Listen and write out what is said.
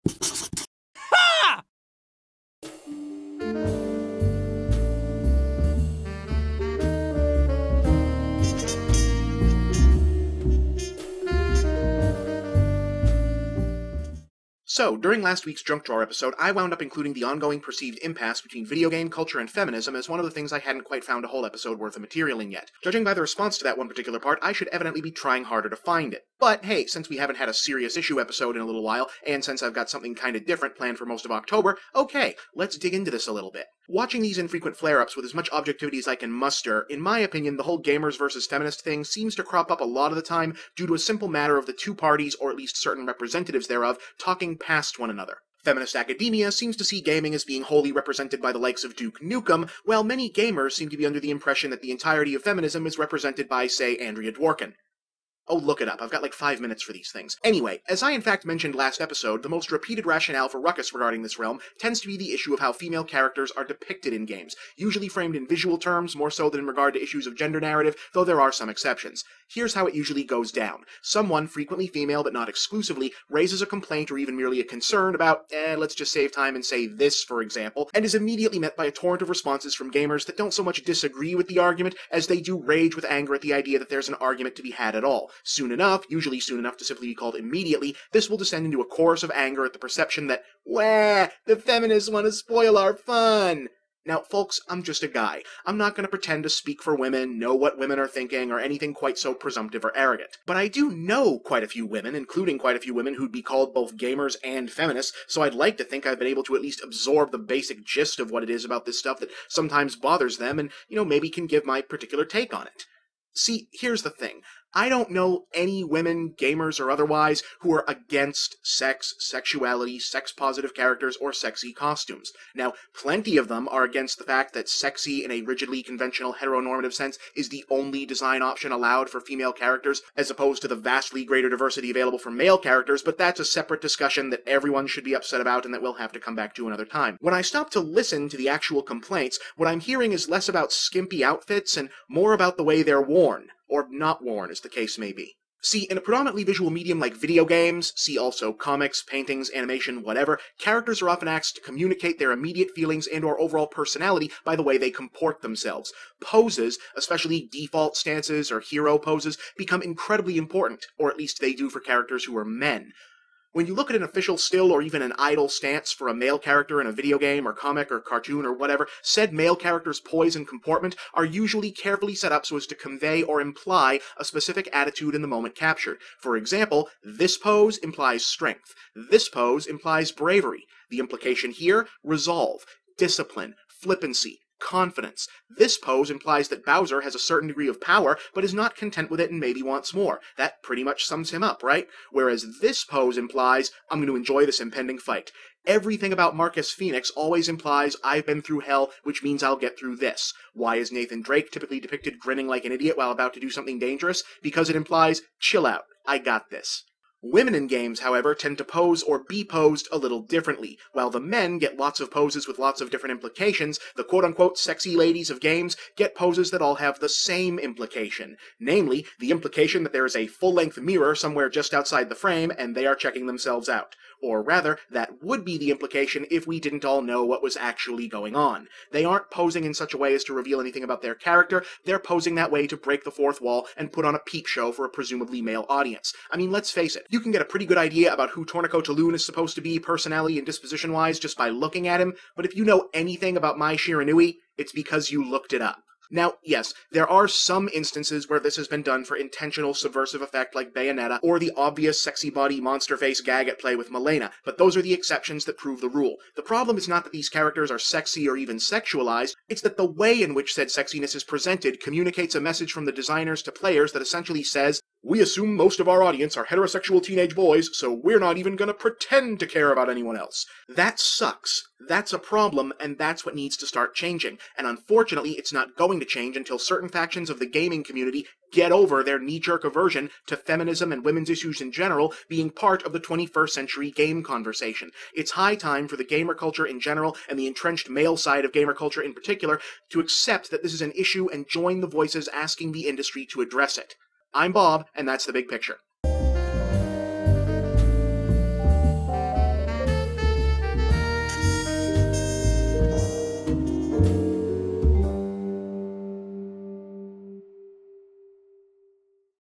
Ha! So, during last week's Junk Drawer episode, I wound up including the ongoing perceived impasse between video game culture and feminism as one of the things I hadn't quite found a whole episode worth of material in yet. Judging by the response to that one particular part, I should evidently be trying harder to find it. But hey, since we haven't had a serious issue episode in a little while, and since I've got something kinda different planned for most of October, okay, let's dig into this a little bit. Watching these infrequent flare-ups with as much objectivity as I can muster, in my opinion, the whole gamers versus feminist thing seems to crop up a lot of the time due to a simple matter of the two parties, or at least certain representatives thereof, talking past one another. Feminist academia seems to see gaming as being wholly represented by the likes of Duke Nukem, while many gamers seem to be under the impression that the entirety of feminism is represented by, say, Andrea Dworkin. Oh, look it up. I've got like 5 minutes for these things. Anyway, as I in fact mentioned last episode, the most repeated rationale for ruckus regarding this realm tends to be the issue of how female characters are depicted in games, usually framed in visual terms more so than in regard to issues of gender narrative, though there are some exceptions. Here's how it usually goes down. Someone, frequently female but not exclusively, raises a complaint or even merely a concern about, let's just save time and say this, for example, and is immediately met by a torrent of responses from gamers that don't so much disagree with the argument as they do rage with anger at the idea that there's an argument to be had at all. Soon enough, usually soon enough to simply be called immediately, this will descend into a chorus of anger at the perception that, wah, the feminists want to spoil our fun. Now, folks, I'm just a guy. I'm not going to pretend to speak for women, know what women are thinking, or anything quite so presumptive or arrogant. But I do know quite a few women, including quite a few women who'd be called both gamers and feminists, so I'd like to think I've been able to at least absorb the basic gist of what it is about this stuff that sometimes bothers them and, maybe can give my particular take on it. See, here's the thing. I don't know any women, gamers or otherwise, who are against sex, sexuality, sex-positive characters, or sexy costumes. Now, plenty of them are against the fact that sexy in a rigidly conventional heteronormative sense is the only design option allowed for female characters, as opposed to the vastly greater diversity available for male characters, but that's a separate discussion that everyone should be upset about and that we'll have to come back to another time. When I stop to listen to the actual complaints, what I'm hearing is less about skimpy outfits and more about the way they're worn. Or not worn, as the case may be. See, in a predominantly visual medium like video games, see also comics, paintings, animation, whatever, characters are often asked to communicate their immediate feelings and/or overall personality by the way they comport themselves. Poses, especially default stances or hero poses, become incredibly important, or at least they do for characters who are men. When you look at an official still or even an idle stance for a male character in a video game or comic or cartoon or whatever, said male character's poise and comportment are usually carefully set up so as to convey or imply a specific attitude in the moment captured. For example, this pose implies strength. This pose implies bravery. The implication here, resolve, discipline, flippancy, confidence. This pose implies that Bowser has a certain degree of power, but is not content with it and maybe wants more. That pretty much sums him up, right? Whereas this pose implies, I'm going to enjoy this impending fight. Everything about Marcus Phoenix always implies, I've been through hell, which means I'll get through this. Why is Nathan Drake typically depicted grinning like an idiot while about to do something dangerous? Because it implies, chill out, I got this. Women in games, however, tend to pose or be posed a little differently. While the men get lots of poses with lots of different implications, the quote-unquote sexy ladies of games get poses that all have the same implication. Namely, the implication that there is a full-length mirror somewhere just outside the frame and they are checking themselves out. Or rather, that would be the implication if we didn't all know what was actually going on. They aren't posing in such a way as to reveal anything about their character, they're posing that way to break the fourth wall and put on a peep show for a presumably male audience. I mean, let's face it, you can get a pretty good idea about who Torneko Taloon is supposed to be personality and disposition-wise just by looking at him, but if you know anything about Mai Shiranui, it's because you looked it up. Now, yes, there are some instances where this has been done for intentional subversive effect like Bayonetta, or the obvious sexy body monster face gag at play with Milena, but those are the exceptions that prove the rule. The problem is not that these characters are sexy or even sexualized, it's that the way in which said sexiness is presented communicates a message from the designers to players that essentially says, we assume most of our audience are heterosexual teenage boys, so we're not even gonna pretend to care about anyone else. That sucks. That's a problem, and that's what needs to start changing. And unfortunately, it's not going to change until certain factions of the gaming community get over their knee-jerk aversion to feminism and women's issues in general being part of the 21st century game conversation. It's high time for the gamer culture in general, and the entrenched male side of gamer culture in particular, to accept that this is an issue and join the voices asking the industry to address it. I'm Bob, and that's the big picture.